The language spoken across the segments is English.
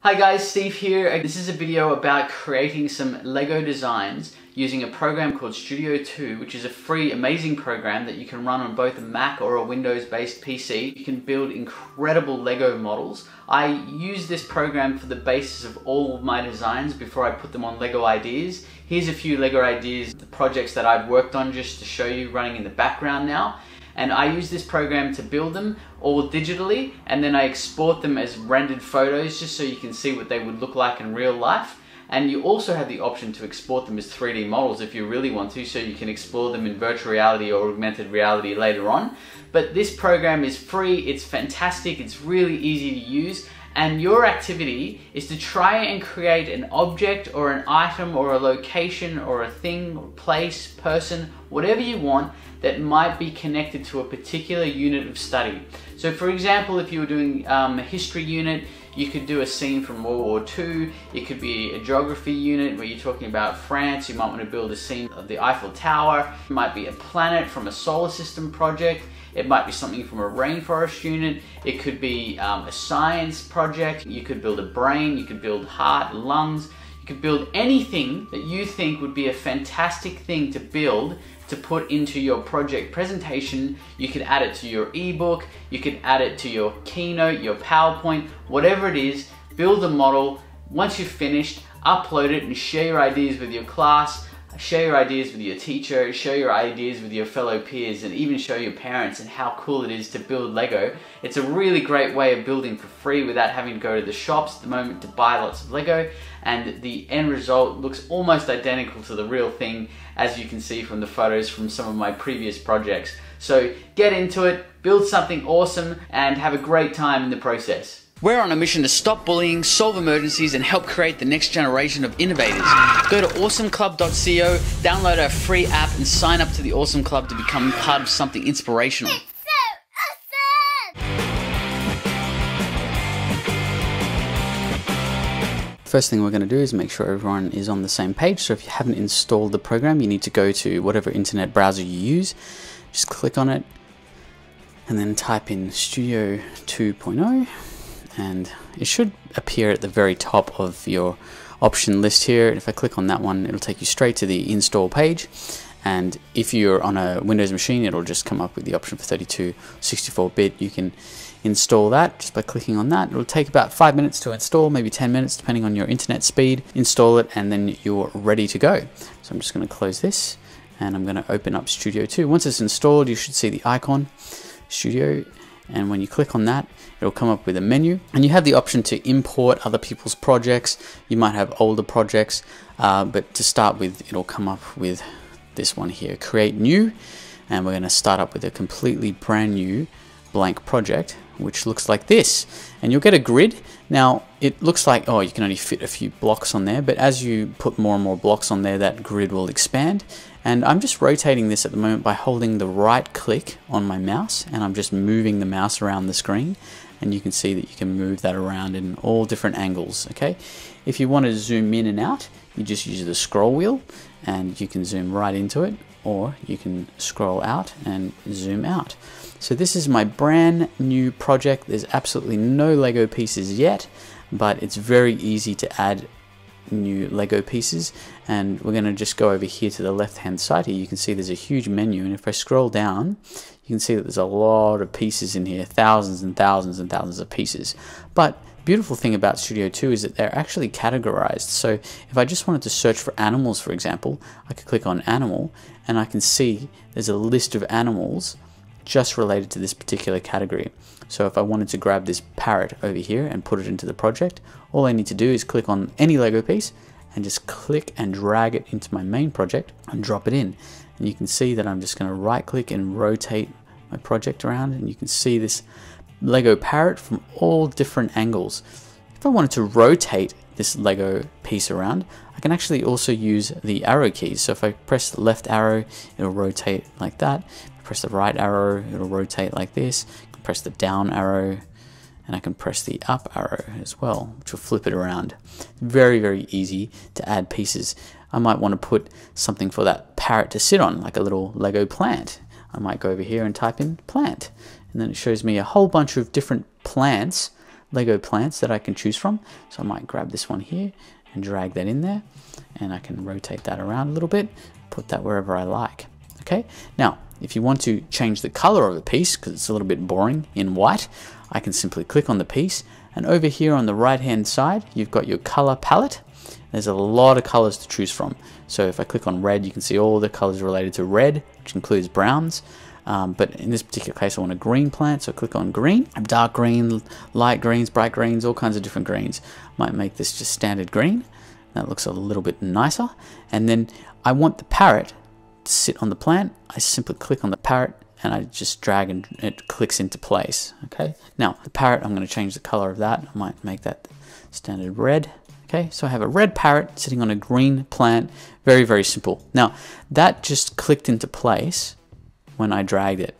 Hi guys, Steve here. This is a video about creating some Lego designs using a program called Studio 2, which is a free, amazing program that you can run on both a Mac or a Windows-based PC. You can build incredible Lego models. I use this program for the basis of all of my designs before I put them on Lego Ideas. Here's a few Lego Ideas, the projects that I've worked on just to show you running in the background now. And I use this program to build them all digitally, and then I export them as rendered photos just so you can see what they would look like in real life. And you also have the option to export them as 3D models if you really want to, so you can explore them in virtual reality or augmented reality later on. But this program is free, it's fantastic, it's really easy to use, and your activity is to try and create an object or an item or a location or a thing, or place, person, whatever you want that might be connected to a particular unit of study. So for example, if you were doing a history unit, you could do a scene from World War II. It could be a geography unit where you're talking about France. You might want to build a scene of the Eiffel Tower. It might be a planet from a solar system project. It might be something from a rainforest unit. It could be a science project. You could build a brain. You could build heart, lungs. You could build anything that you think would be a fantastic thing to build to put into your project presentation. You could add it to your ebook, you could add it to your keynote, your PowerPoint, whatever it is. Build a model. Once you've finished, upload it and share your ideas with your class, share your ideas with your teacher, share your ideas with your fellow peers, and even show your parents and how cool it is to build Lego. It's a really great way of building for free without having to go to the shops at the moment to buy lots of Lego, and the end result looks almost identical to the real thing, as you can see from the photos from some of my previous projects. So get into it, build something awesome, and have a great time in the process. We're on a mission to stop bullying, solve emergencies, and help create the next generation of innovators. Go to awesomeclub.co, download our free app, and sign up to the Awesome Club to become part of something inspirational. It's so awesome! First thing we're going to do is make sure everyone is on the same page. So if you haven't installed the program, you need to go to whatever internet browser you use. Just click on it and then type in Studio 2.0. And it should appear at the very top of your option list here. If I click on that one, it'll take you straight to the install page. And if you're on a Windows machine, it'll just come up with the option for 32, 64-bit. You can install that just by clicking on that. It'll take about 5 minutes to install, maybe 10 minutes, depending on your internet speed. Install it, and then you're ready to go. So I'm just going to close this, and I'm going to open up Studio 2. Once it's installed, you should see the icon, Studio, and when you click on that, it'll come up with a menu, and you have the option to import other people's projects. You might have older projects, but to start with, it'll come up with this one here, Create New, and we're going to start up with a completely brand new blank project, which looks like this. And you'll get a grid. Now, it looks like, oh, you can only fit a few blocks on there, but as you put more and more blocks on there, that grid will expand. And I'm just rotating this at the moment by holding the right click on my mouse, and I'm just moving the mouse around the screen, and you can see that you can move that around in all different angles. Okay, if you want to zoom in and out, you just use the scroll wheel and you can zoom right into it, or you can scroll out and zoom out. So this is my brand new project. There's absolutely no Lego pieces yet, but it's very easy to add new Lego pieces. And we're going to just go over here to the left hand side here. You can see there's a huge menu, and if I scroll down, you can see that there's a lot of pieces in here, thousands and thousands and thousands of pieces. But beautiful thing about Studio 2 is that they're actually categorized. So if I just wanted to search for animals, for example, I could click on animal, and I can see there's a list of animals just related to this particular category. So if I wanted to grab this parrot over here and put it into the project, all I need to do is click on any Lego piece and just click and drag it into my main project and drop it in. And you can see that I'm just going to right click and rotate my project around, and you can see this Lego parrot from all different angles. If I wanted to rotate this Lego piece around, I can actually also use the arrow keys. So if I press the left arrow, it'll rotate like that. If I press the right arrow, it'll rotate like this. I can press the down arrow, and I can press the up arrow as well, which will flip it around. Very, very easy to add pieces. I might want to put something for that parrot to sit on, like a little Lego plant. I might go over here and type in plant, and then it shows me a whole bunch of different plants Lego plants that I can choose from. So I might grab this one here and drag that in there, and I can rotate that around a little bit, put that wherever I like. Okay, now if you want to change the color of the piece, because it's a little bit boring in white, I can simply click on the piece, and over here on the right hand side you've got your color palette. There's a lot of colors to choose from. So if I click on red, you can see all the colors related to red, which includes browns. But in this particular case, I want a green plant, so click on green. Dark green, light greens, bright greens, all kinds of different greens. Might make this just standard green. That looks a little bit nicer. And then I want the parrot to sit on the plant. I simply click on the parrot and I just drag and it clicks into place. Okay. Now the parrot, I'm going to change the color of that. I might make that standard red. Okay, so I have a red parrot sitting on a green plant. Very, very simple. Now, that just clicked into place when I dragged it.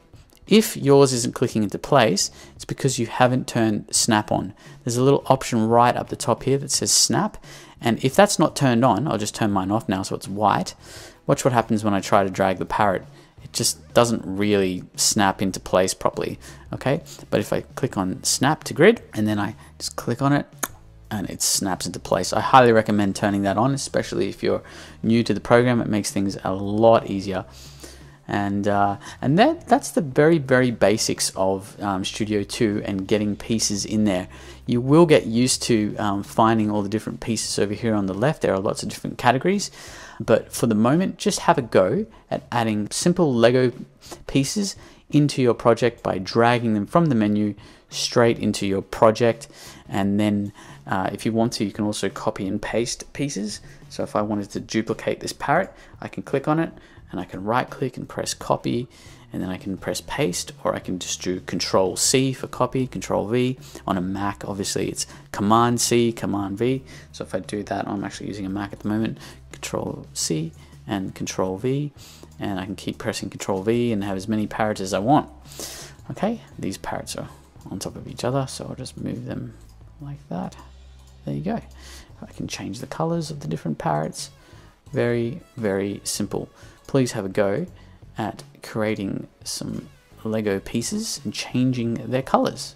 If yours isn't clicking into place, it's because you haven't turned snap on. There's a little option right up the top here that says snap. And if that's not turned on, I'll just turn mine off now so it's white. Watch what happens when I try to drag the parrot. It just doesn't really snap into place properly. Okay, but if I click on snap to grid and then I just click on it, and it snaps into place. I highly recommend turning that on, especially if you're new to the program. It makes things a lot easier. And that's the very, very basics of Studio 2 and getting pieces in there. You will get used to finding all the different pieces over here on the left. There are lots of different categories. But for the moment, just have a go at adding simple Lego pieces into your project by dragging them from the menu straight into your project. And then if you want to, you can also copy and paste pieces. So if I wanted to duplicate this parrot, I can click on it and I can right click and press copy, and then I can press paste, or I can just do Control C for copy, Control V. On a Mac, obviously it's Command C, Command V. So if I do that, I'm actually using a Mac at the moment, Control C and Control V, and I can keep pressing Control V and have as many parrots as I want. Okay, these parrots are on top of each other, so I'll just move them like that. There you go. I can change the colors of the different parrots. Very, very simple. Please have a go at creating some Lego pieces and changing their colors.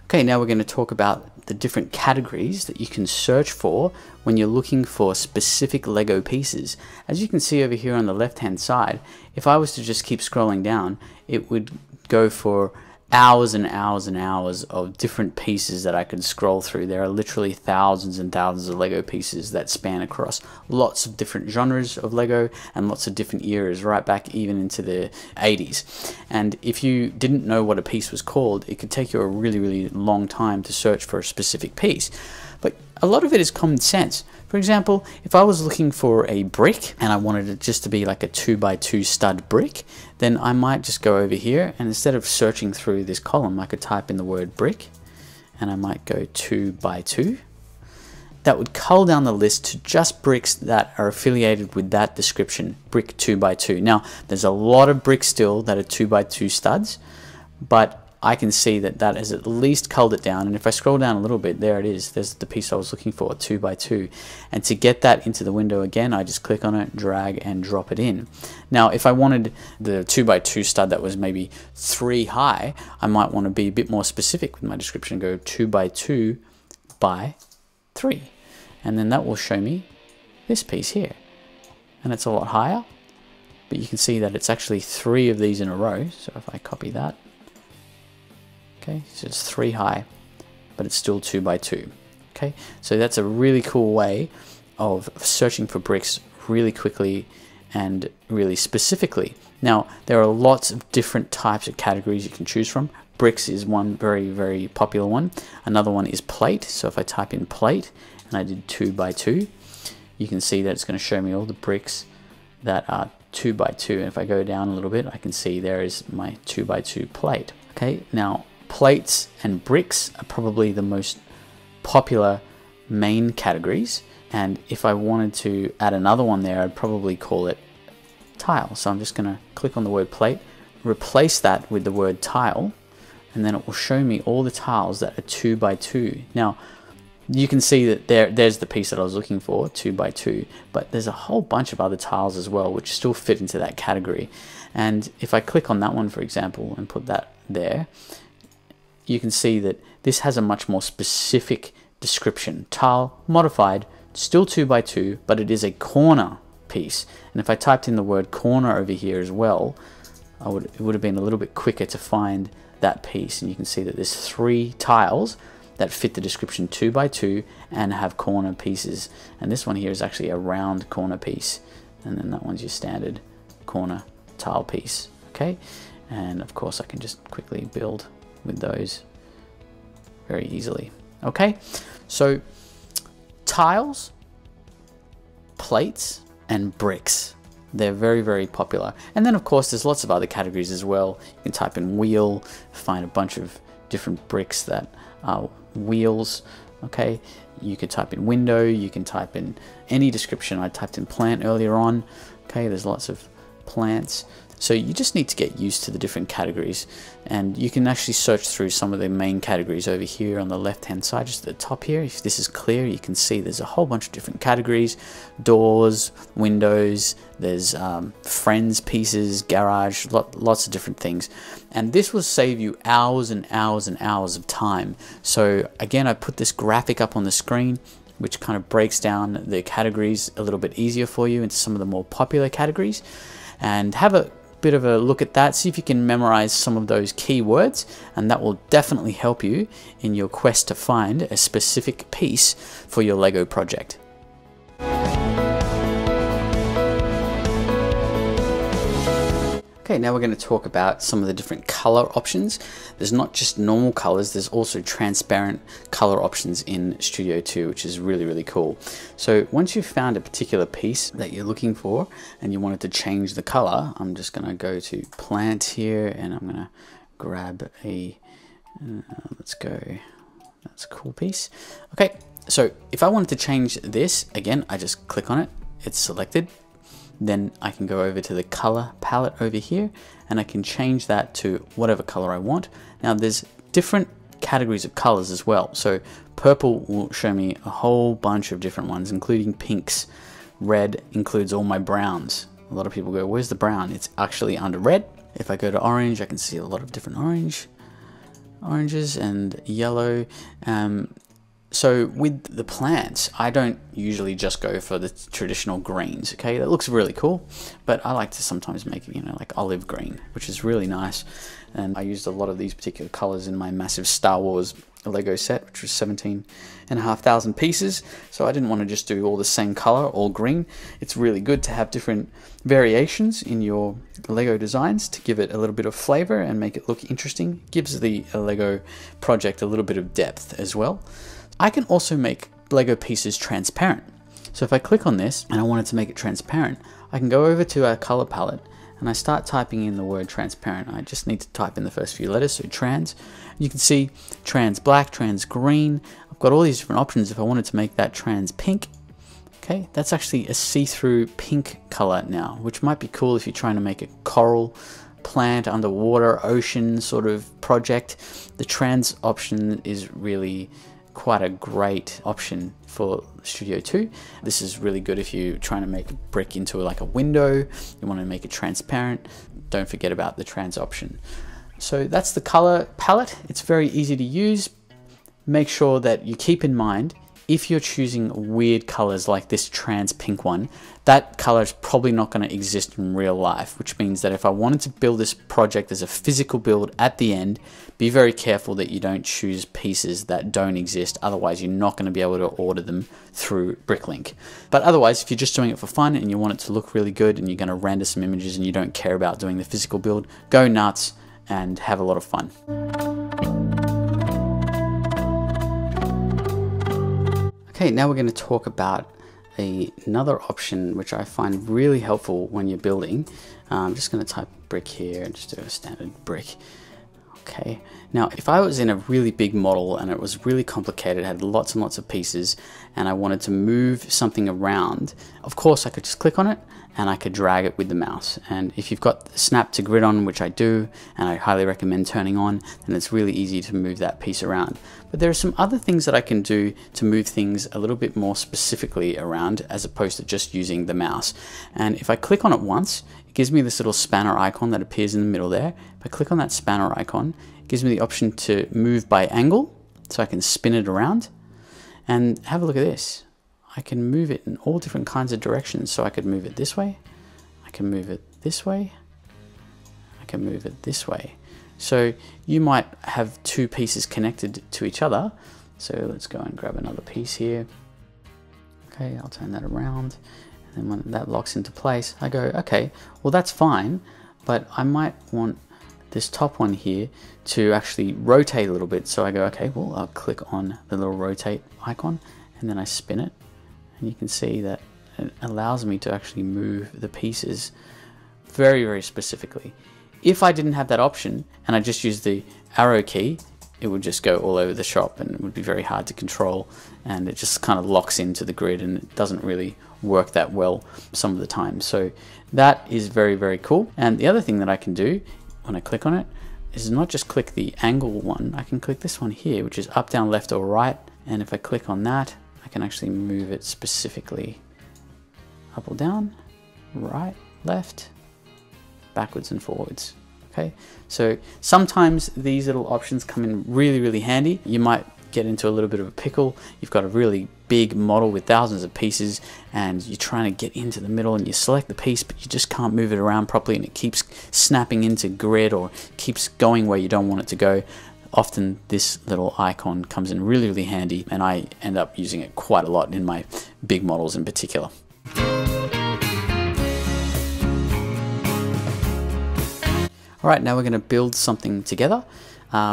Okay, now we're going to talk about the different categories that you can search for when you're looking for specific Lego pieces. As you can see over here on the left hand side, if I was to just keep scrolling down, it would go for hours and hours and hours of different pieces that I could scroll through. There are literally thousands and thousands of Lego pieces that span across lots of different genres of Lego and lots of different eras, right back even into the 80s. And if you didn't know what a piece was called, it could take you a really, really long time to search for a specific piece. But a lot of it is common sense. For example, if I was looking for a brick and I wanted it just to be like a 2x2 stud brick, then I might just go over here, and instead of searching through this column, I could type in the word brick and I might go 2x2. That would cull down the list to just bricks that are affiliated with that description, brick 2x2. Now, there's a lot of bricks still that are 2x2 studs, but I can see that that has at least culled it down. And if I scroll down a little bit, there it is. There's the piece I was looking for, 2x2. And to get that into the window again, I just click on it, drag and drop it in. Now, if I wanted the 2x2 stud that was maybe 3 high, I might want to be a bit more specific with my description, go 2x2 by 3. And then that will show me this piece here. And it's a lot higher, but you can see that it's actually 3 of these in a row. So if I copy that, okay, so it's 3 high, but it's still 2x2. Okay, so that's a really cool way of searching for bricks really quickly and really specifically. Now, there are lots of different types of categories you can choose from. Bricks is one very, very popular one. Another one is plate. So if I type in plate and I did 2x2, you can see that it's going to show me all the bricks that are 2x2. And if I go down a little bit, I can see there is my 2x2 plate. Okay, now plates and bricks are probably the most popular main categories, and if I wanted to add another one there, I'd probably call it tile. So I'm just going to click on the word plate, replace that with the word tile, and then it will show me all the tiles that are 2x2. Now you can see that there's the piece that I was looking for, 2x2, but there's a whole bunch of other tiles as well which still fit into that category. And if I click on that one, for example, and put that there, you can see that this has a much more specific description. Tile modified, still 2x2, but it is a corner piece. And if I typed in the word corner over here as well, it would have been a little bit quicker to find that piece. And you can see that there's 3 tiles that fit the description 2x2 and have corner pieces. And this one here is actually a round corner piece. And then that one's your standard corner tile piece. Okay. And of course I can just quickly build with those very easily. Okay. So tiles, plates, and bricks. They're very, very popular. And then of course there's lots of other categories as well. You can type in wheel, find a bunch of different bricks that are wheels. Okay, you could type in window, you can type in any description. I typed in plant earlier on. Okay, there's lots of plants. So you just need to get used to the different categories, and you can actually search through some of the main categories over here on the left hand side, just at the top here. If this is clear, you can see there's a whole bunch of different categories: doors, windows, there's friends pieces, garage, lots of different things. And this will save you hours and hours and hours of time. So again, I put this graphic up on the screen which kind of breaks down the categories a little bit easier for you into some of the more popular categories, and have a bit of a look at that. See if you can memorize some of those keywords, and that will definitely help you in your quest to find a specific piece for your Lego project. Okay, now we're going to talk about some of the different color options. There's not just normal colors, there's also transparent color options in Studio 2, which is really, really cool. So once you've found a particular piece that you're looking for and you wanted to change the color, I'm just going to go to plant here and I'm going to grab a, let's go, that's a cool piece. Okay, so if I wanted to change this, again, I just click on it, it's selected. Then I can go over to the color palette over here and I can change that to whatever color I want. Now there's different categories of colors as well. So purple will show me a whole bunch of different ones, including pinks. Red includes all my browns. A lot of people go, where's the brown? It's actually under red. If I go to orange, I can see a lot of different oranges and yellow. So with the plants, I don't usually just go for the traditional greens, okay? That looks really cool, but I like to sometimes make it, like olive green, which is really nice. And I used a lot of these particular colors in my massive Star Wars Lego set, which was 17,500 pieces. So I didn't want to just do all the same color, all green. It's really good to have different variations in your Lego designs to give it a little bit of flavor and make it look interesting. Gives the Lego project a little bit of depth as well. I can also make Lego pieces transparent. So if I click on this and I wanted to make it transparent, I can go over to our color palette and I start typing in the word transparent. I just need to type in the first few letters, so trans. You can see trans black, trans green. I've got all these different options if I wanted to make that trans pink. Okay, that's actually a see-through pink color now, which might be cool if you're trying to make a coral plant, underwater, ocean sort of project. The trans option is really quite a great option for Studio 2. This is really good if you're trying to make a brick into like a window, you want to make it transparent. Don't forget about the trans option. So that's the color palette. It's very easy to use. Make sure that you keep in mind, if you're choosing weird colors like this trans pink one, that color is probably not going to exist in real life, which means that if I wanted to build this project as a physical build at the end, be very careful that you don't choose pieces that don't exist. Otherwise, you're not going to be able to order them through Bricklink. But otherwise, if you're just doing it for fun and you want it to look really good and you're going to render some images and you don't care about doing the physical build, go nuts and have a lot of fun. Okay, now we're going to talk about another option which I find really helpful when you're building. I'm just going to type brick here and just do a standard brick. Okay, now if I was in a really big model and it was really complicated, had lots and lots of pieces, and I wanted to move something around, of course I could just click on it and I could drag it with the mouse. And if you've got snap to grid on, which I do, and I highly recommend turning on, then it's really easy to move that piece around. But there are some other things that I can do to move things a little bit more specifically around, as opposed to just using the mouse. And if I click on it once, it gives me this little spanner icon that appears in the middle there. If I click on that spanner icon, it gives me the option to move by angle, so I can spin it around. And have a look at this. I can move it in all different kinds of directions. So I could move it this way, I can move it this way, I can move it this way. So you might have two pieces connected to each other. So let's go and grab another piece here. Okay, I'll turn that around. And then when that locks into place, I go, okay, well that's fine, but I might want this top one here to actually rotate a little bit. So I go, okay, well I'll click on the little rotate icon and then I spin it. And you can see that it allows me to actually move the pieces very, very specifically. If I didn't have that option and I just used the arrow key, it would just go all over the shop and it would be very hard to control, and it just kind of locks into the grid and it doesn't really work that well some of the time. So that is very, very cool. And the other thing that I can do when I click on it is not just click the angle one, I can click this one here, which is up, down, left or right. And if I click on that, I can actually move it specifically up or down, right, left, backwards and forwards. Okay, so sometimes these little options come in really, really handy. You might get into a little bit of a pickle. You've got a really big model with thousands of pieces and you're trying to get into the middle and you select the piece, but you just can't move it around properly and it keeps snapping into grid or keeps going where you don't want it to go. Often this little icon comes in really, really handy, and I end up using it quite a lot in my big models in particular. All right, now we're going to build something together.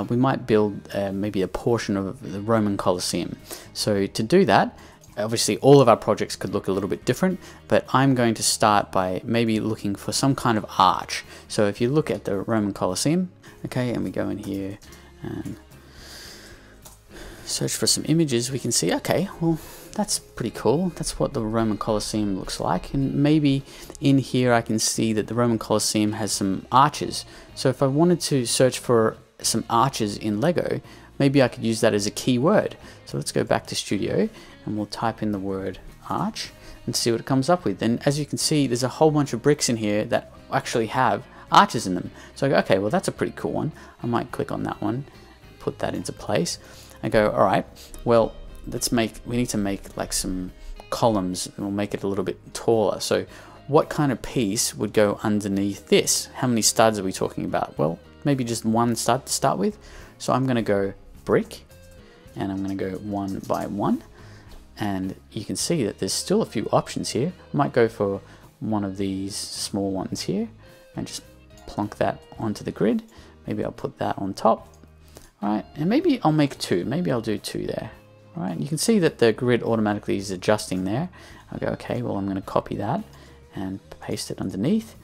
We might build maybe a portion of the Roman Colosseum. So to do that, obviously all of our projects could look a little bit different, but I'm going to start by maybe looking for some kind of arch. So if you look at the Roman Colosseum, okay, and we go in here and search for some images, we can see, okay, well, that's pretty cool. That's what the Roman Colosseum looks like. And maybe in here I can see that the Roman Colosseum has some arches. So if I wanted to search for some arches in Lego, maybe I could use that as a keyword. So let's go back to Studio and we'll type in the word arch and see what it comes up with. And as you can see, there's a whole bunch of bricks in here that actually have arches in them. So I go, okay, well that's a pretty cool one. I might click on that one, put that into place. I go, all right, well, we need to make like some columns and we'll make it a little bit taller. So what kind of piece would go underneath this? How many studs are we talking about? Well, maybe just one stud to start with. So I'm going to go brick and I'm going to go 1 by 1. And you can see that there's still a few options here. I might go for one of these small ones here and just plonk that onto the grid. Maybe I'll put that on top. All right, and maybe I'll make 2. Maybe I'll do 2 there. All right, you can see that the grid automatically is adjusting there. I'll go, okay, well, I'm going to copy that and paste it underneath.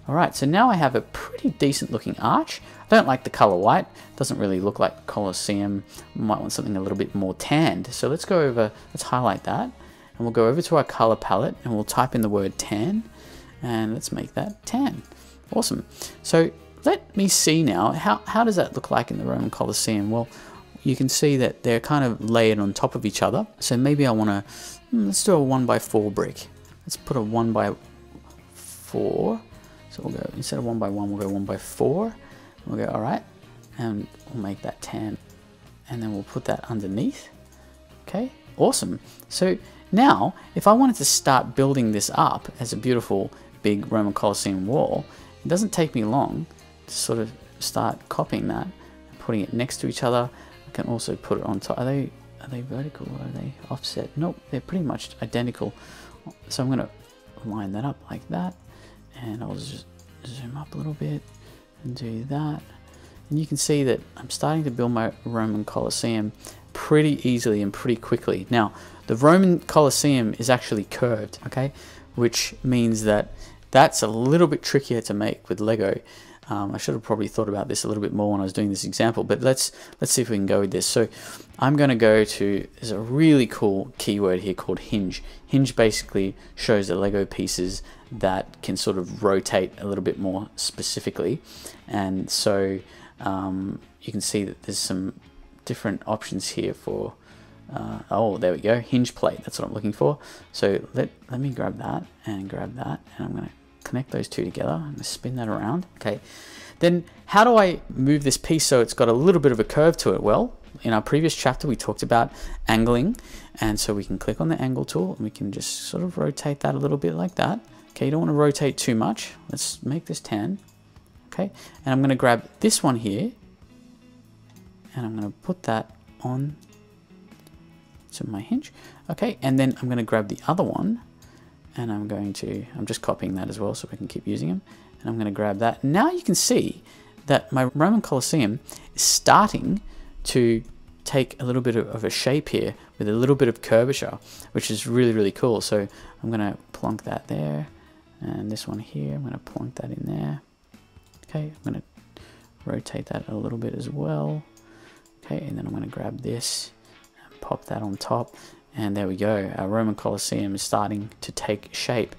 All right, so now I have a pretty decent looking arch. I don't like the color white. It doesn't really look like Colosseum. Might want something a little bit more tanned. So let's go over, let's highlight that. And we'll go over to our color palette and we'll type in the word tan. And let's make that tan. Awesome. So let me see now, how does that look like in the Roman Colosseum? Well, you can see that they're kind of layered on top of each other. So maybe I want to, let's do a 1 by 4 brick. Let's put a 1 by 4. So we'll go, instead of 1 by 1, we'll go 1 by 4. We'll go, all right, and we'll make that tan. And then we'll put that underneath. Okay, awesome. So now, if I wanted to start building this up as a beautiful big Roman Colosseum wall, it doesn't take me long to sort of start copying that and putting it next to each other. I can also put it on top. Are they vertical or are they offset? Nope, they're pretty much identical. So I'm going to line that up like that. And I'll just zoom up a little bit and do that. And you can see that I'm starting to build my Roman Colosseum pretty easily and pretty quickly. Now, the Roman Colosseum is actually curved, okay? Which means that that's a little bit trickier to make with Lego. I should have probably thought about this a little bit more when I was doing this example, but let's see if we can go with this. So I'm going to go to, there's a really cool keyword here called hinge. Hinge basically shows the Lego pieces that can sort of rotate a little bit more specifically. And so you can see that there's some different options here for, oh, there we go, hinge plate, that's what I'm looking for. So let me grab that, and I'm going to connect those two together. I'm going to spin that around. Okay, then how do I move this piece so it's got a little bit of a curve to it? Well, in our previous chapter we talked about angling, and so we can click on the angle tool and we can just sort of rotate that a little bit like that. Okay, you don't want to rotate too much. Let's make this 10. Okay, and I'm going to grab this one here and I'm going to put that on to my hinge. Okay, and then I'm going to grab the other one, and I'm just copying that as well so we can keep using them, and I'm going to grab that. Now you can see that my Roman Colosseum is starting to take a little bit of a shape here with a little bit of curvature, which is really, really cool. So I'm going to plonk that there, and this one here, I'm going to plonk that in there. Okay, I'm going to rotate that a little bit as well. Okay, and then I'm going to grab this and pop that on top. And there we go, our Roman Colosseum is starting to take shape.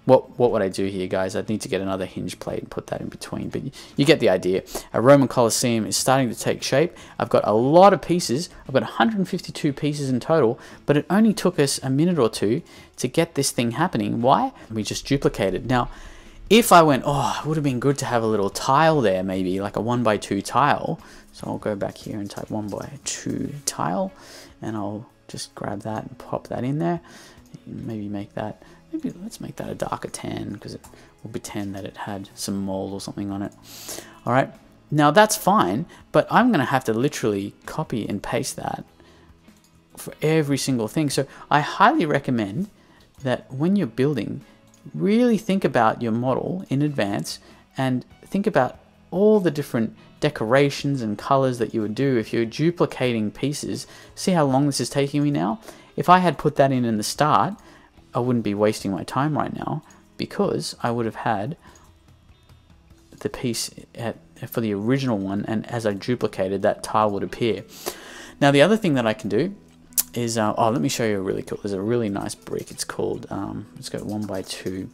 What would I do here, guys? I'd need to get another hinge plate and put that in between, but you get the idea. Our Roman Colosseum is starting to take shape. I've got a lot of pieces. I've got 152 pieces in total, but it only took us a minute or two to get this thing happening. Why? We just duplicated. Now, if I went, oh, it would have been good to have a little tile there, maybe like a 1x2 tile. So I'll go back here and type 1x2 tile, and I'll just grab that and pop that in there. Maybe make that, let's make that a darker tan, because it will pretend that it had some mold or something on it. All right, now that's fine, but I'm going to have to literally copy and paste that for every single thing. So I highly recommend that when you're building, really think about your model in advance and think about all the different decorations and colors that you would do if you're duplicating pieces. See how long this is taking me now? If I had put that in the start, I wouldn't be wasting my time right now, because I would have had the piece for the original one, and as I duplicated, that tile would appear. Now the other thing that I can do is, oh, let me show you a really cool, there's a really nice brick. It's called, let's go 1x2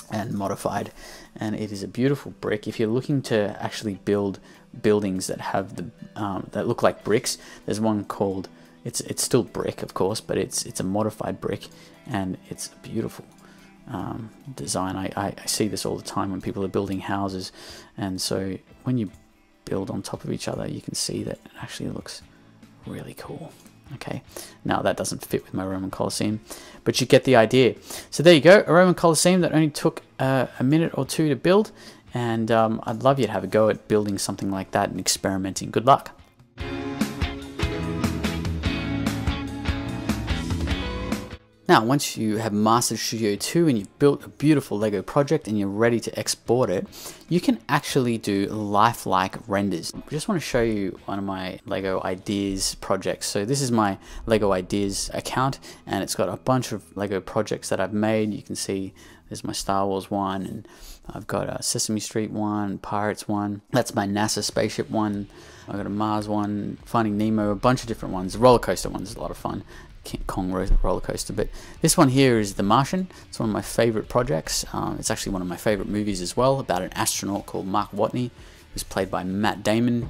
and modified, and it is a beautiful brick. If you're looking to actually build buildings that have the that look like bricks, there's one called, it's still brick of course, but it's a modified brick, and it's a beautiful design. I see this all the time when people are building houses, and so when you build on top of each other, you can see that it actually looks really cool. Okay, now that doesn't fit with my Roman Colosseum, but you get the idea. So there you go, a Roman Colosseum that only took a minute or two to build, and I'd love you to have a go at building something like that and experimenting. Good luck. Now, once you have mastered Studio 2 and you've built a beautiful Lego project and you're ready to export it, you can actually do lifelike renders. I just want to show you one of my Lego Ideas projects. So this is my Lego Ideas account, and it's got a bunch of Lego projects that I've made. You can see there's my Star Wars one, and I've got a Sesame Street one, Pirates one. That's my NASA spaceship one. I've got a Mars one, Finding Nemo, a bunch of different ones. The roller coaster one is a lot of fun. King Kong roller coaster, but this one here is The Martian. It's one of my favorite projects. It's actually one of my favorite movies as well, about an astronaut called Mark Watney, who's played by Matt Damon,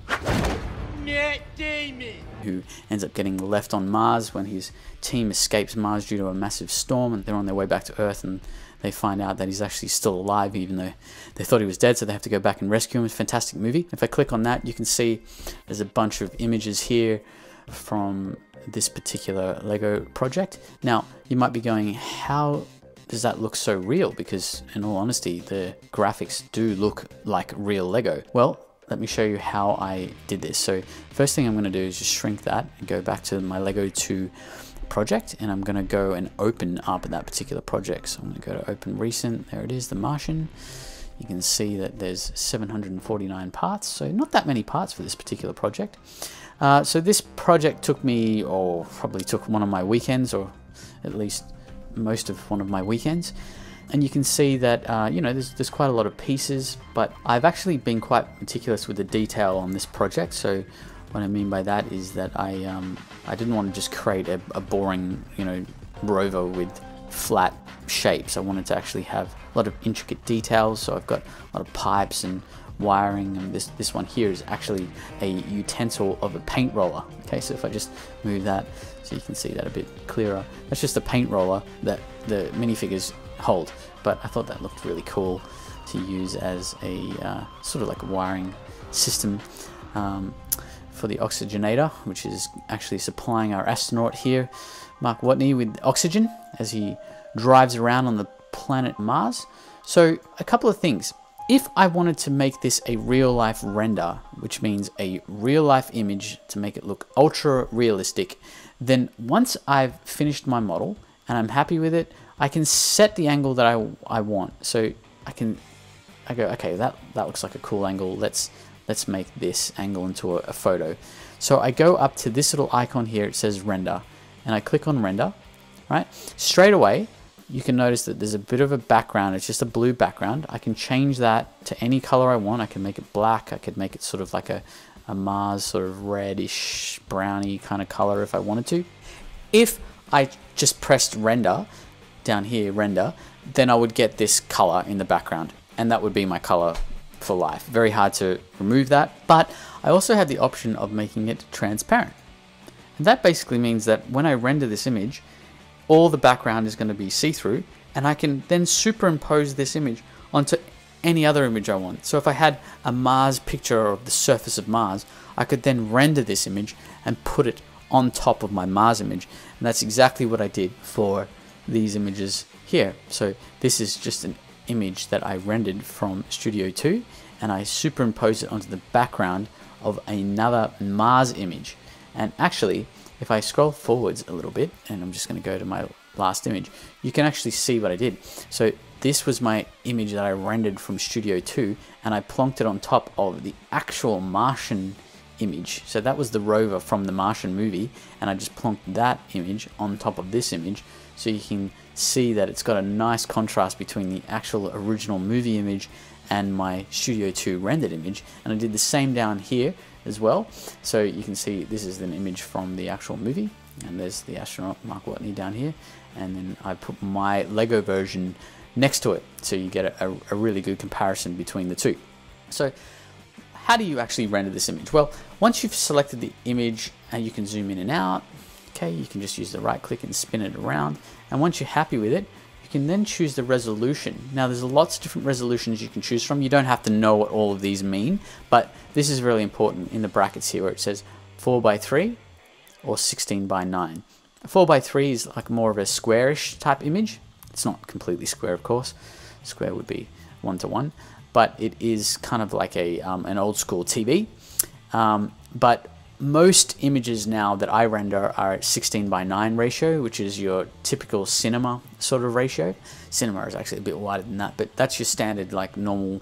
who ends up getting left on Mars when his team escapes Mars due to a massive storm, and they're on their way back to Earth, and they find out that he's actually still alive, even though they thought he was dead, so they have to go back and rescue him. It's a fantastic movie. If I click on that, you can see there's a bunch of images here from this particular Lego project. Now, you might be going, how does that look so real? Because in all honesty, the graphics do look like real Lego. Well, let me show you how I did this. So first thing I'm going to do is just shrink that and go back to my Lego 2 project, and I'm going to go and open up that particular project. So I'm going to go to open recent. There it is, The Martian. You can see that there's 749 parts, so not that many parts for this particular project. So this project took me, or probably took one of my weekends, or at least most of one of my weekends. And you can see that, you know, there's quite a lot of pieces, but I've actually been quite meticulous with the detail on this project. So what I mean by that is that I didn't want to just create a boring, you know, rover with flat shapes. I wanted to actually have a lot of intricate details. So I've got a lot of pipes and wiring, and this one here is actually a utensil of a paint roller. Okay, so if I just move that so you can see that a bit clearer, that's just a paint roller that the minifigures hold, but I thought that looked really cool to use as a sort of like a wiring system for the oxygenator, which is actually supplying our astronaut here, Mark Watney, with oxygen as he drives around on the planet Mars. So a couple of things. If I wanted to make this a real life render, which means a real life image to make it look ultra realistic, then once I've finished my model and I'm happy with it, I can set the angle that I want. So I go, okay, that looks like a cool angle. Let's make this angle into a photo. So I go up to this little icon here. It says render, and I click on render. Right, straight away you can notice that there's a bit of a background. It's just a blue background. I can change that to any color I want. I can make it black. I could make it sort of like a Mars sort of reddish browny kind of color if I wanted to. If I just pressed render down here, render, then I would get this color in the background, and that would be my color for life. Very hard to remove that, but I also have the option of making it transparent. And that basically means that when I render this image, all the background is going to be see-through, and I can then superimpose this image onto any other image I want. So if I had a Mars picture of the surface of Mars, I could then render this image and put it on top of my Mars image. And that's exactly what I did for these images here. So this is just an image that I rendered from Studio 2, and I superimposed it onto the background of another Mars image. And actually, if I scroll forwards a little bit, and I'm just going to go to my last image, you can actually see what I did. So this was my image that I rendered from Studio 2, and I plonked it on top of the actual Martian image. So that was the rover from the Martian movie, and I just plonked that image on top of this image, so you can see that it's got a nice contrast between the actual original movie image and my Studio 2 rendered image. And I did the same down here as well. So you can see this is an image from the actual movie, and there's the astronaut Mark Watney down here, and then I put my Lego version next to it, so you get a really good comparison between the two. So how do you actually render this image? Well, once you've selected the image, you can zoom in and out. Okay, you can just use the right click and spin it around, and once you're happy with it, you can then choose the resolution. Now there's lots of different resolutions you can choose from. You don't have to know what all of these mean, but this is really important in the brackets here where it says 4:3 or 16:9. 4:3 is like more of a squarish type image. It's not completely square, of course. Square would be 1:1, but it is kind of like an old school TV. But most images now that I render are at 16:9 ratio, which is your typical cinema sort of ratio. Cinema is actually a bit wider than that, but that's your standard like normal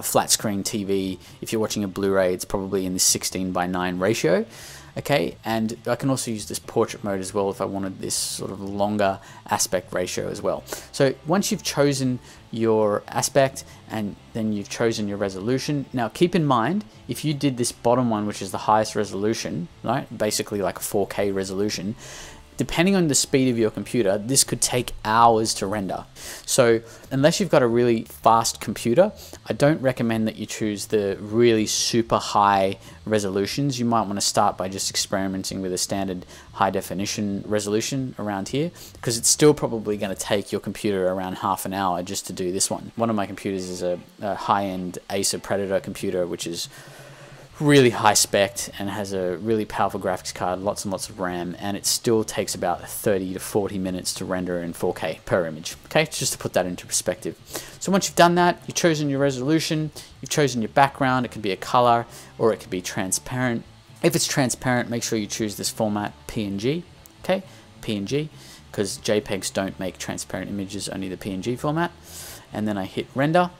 flat screen TV. If you're watching a Blu-ray, it's probably in the 16:9 ratio. Okay, and I can also use this portrait mode as well if I wanted this sort of longer aspect ratio as well. So once you've chosen your aspect and then you've chosen your resolution, now keep in mind, if you did this bottom one, which is the highest resolution, right, basically like a 4K resolution, depending on the speed of your computer, this could take hours to render. So unless you've got a really fast computer, I don't recommend that you choose the really super high resolutions. You might want to start by just experimenting with a standard high definition resolution around here, because it's still probably going to take your computer around half an hour just to do this one. One of my computers is a high-end Acer Predator computer, which is really high spec and has a really powerful graphics card, lots and lots of RAM, and it still takes about 30 to 40 minutes to render in 4K per image. Okay, just to put that into perspective. So once you've done that, you've chosen your resolution, you've chosen your background. It can be a color or it can be transparent. If it's transparent, make sure you choose this format PNG. Okay, PNG, because JPEGs don't make transparent images, only the PNG format. And then I hit render.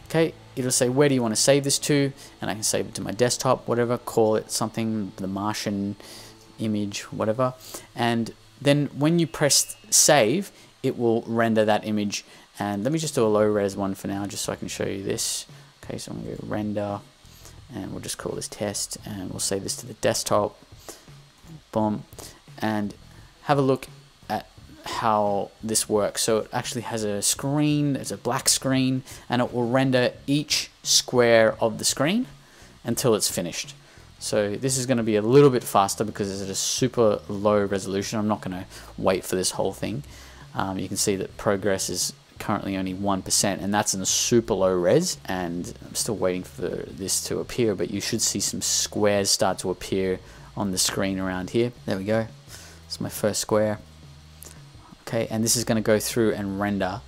Okay, it'll say, where do you want to save this to? And I can save it to my desktop, whatever, call it something, the Martian image, whatever. And then when you press save, it will render that image And let me just do a low res one for now, just so I can show you this. Okay, so I'm going to go render, and we'll just call this test, and we'll save this to the desktop. Boom. And have a look at how this works. So it actually has a screen, it's a black screen, and it will render each square of the screen until it's finished. So this is going to be a little bit faster because it's at a super low resolution. I'm not going to wait for this whole thing. You can see that progress is currently only 1%, and that's in a super low res, and I'm still waiting for this to appear, but you should see some squares start to appear on the screen around here. There we go. It's my first square. Okay, and this is going to go through and render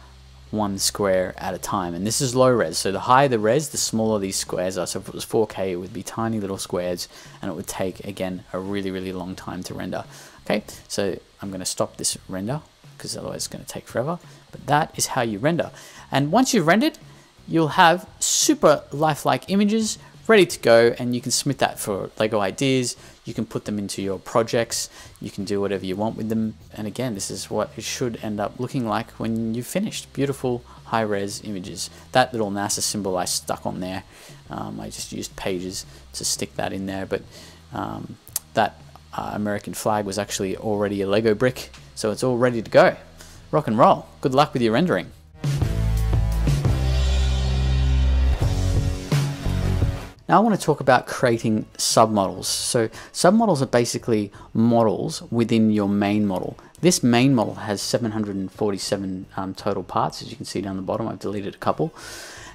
one square at a time, and this is low res. So the higher the res, the smaller these squares are. So if it was 4K, it would be tiny little squares, and it would take, again, a really, really long time to render. Okay, so I'm going to stop this render because otherwise it's going to take forever. But that is how you render. And once you've rendered, you'll have super lifelike images ready to go, and you can submit that for Lego ideas. You can put them into your projects. You can do whatever you want with them. And again, this is what it should end up looking like when you've finished. Beautiful high-res images. That little NASA symbol I stuck on there. I just used pages to stick that in there, but that American flag was actually already a Lego brick, so it's all ready to go. Rock and roll. Good luck with your rendering. Now I want to talk about creating submodels. So submodels are basically models within your main model. This main model has 747 total parts, as you can see down the bottom. I've deleted a couple.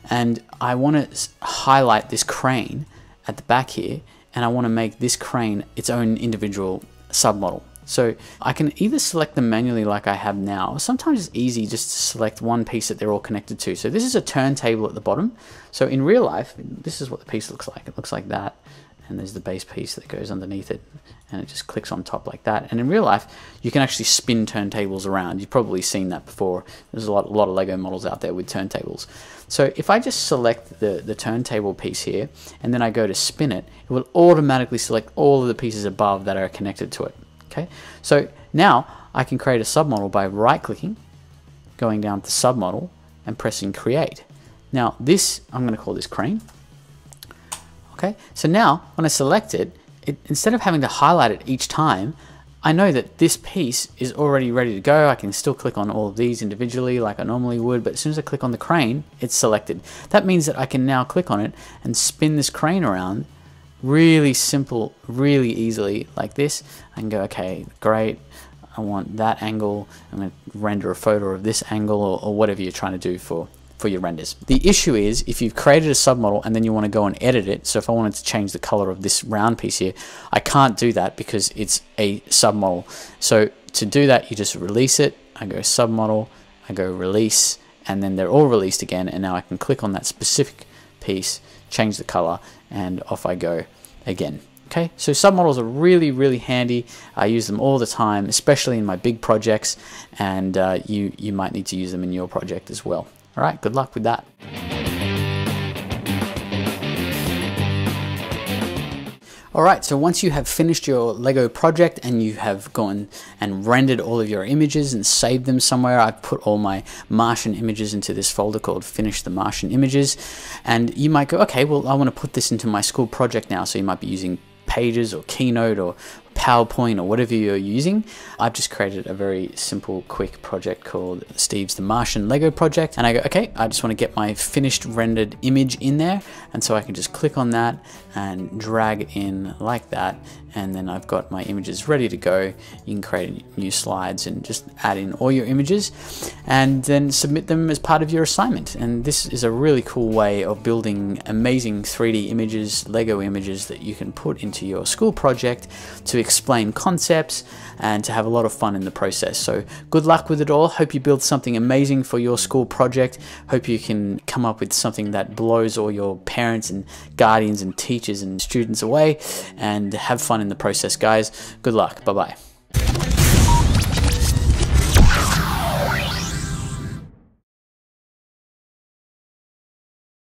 And I want to highlight this crane at the back here, and I want to make this crane its own individual submodel. So I can either select them manually like I have now, or sometimes it's easy just to select one piece that they're all connected to. So this is a turntable at the bottom. So in real life, this is what the piece looks like. It looks like that, and there's the base piece that goes underneath it, and it just clicks on top like that. And in real life, you can actually spin turntables around. You've probably seen that before. There's a lot of Lego models out there with turntables. So if I just select the turntable piece here, and then I go to spin it, it will automatically select all of the pieces above that are connected to it. Okay, so now I can create a submodel by right-clicking, going down to submodel, and pressing create. Now this, I'm going to call this crane. Okay, so now when I select it, instead of having to highlight it each time, I know that this piece is already ready to go. I can still click on all of these individually like I normally would, but as soon as I click on the crane, it's selected. That means that I can now click on it and spin this crane around really simple, really easily like this. I can go, okay, great, I want that angle. I'm going to render a photo of this angle, or whatever you're trying to do for your renders. The issue is if you've created a submodel and then you want to go and edit it. So if I wanted to change the color of this round piece here, I can't do that because it's a submodel. So to do that, you just release it. I go submodel, I go release, and then they're all released again. And now I can click on that specific piece, change the color, and off I go again. Okay, so submodels are really, really handy. I use them all the time, especially in my big projects, and you might need to use them in your project as well. All right, good luck with that. All right, so once you have finished your Lego project and you have gone and rendered all of your images and saved them somewhere, I've put all my Martian images into this folder called Finish the Martian Images. And you might go, okay, well, I want to put this into my school project now. So you might be using Pages or Keynote or PowerPoint or whatever you're using. I've just created a very simple, quick project called Steve's the Martian Lego project. And I go, okay, I just want to get my finished rendered image in there. And so I can just click on that and drag it in like that. And then I've got my images ready to go. You can create new slides and just add in all your images and then submit them as part of your assignment. And this is a really cool way of building amazing 3D images, Lego images that you can put into your school project to explain concepts and to have a lot of fun in the process. So good luck with it all. Hope you build something amazing for your school project. Hope you can come up with something that blows all your parents and guardians and teachers and students away, and have fun in the process, guys. Good luck. Bye-bye.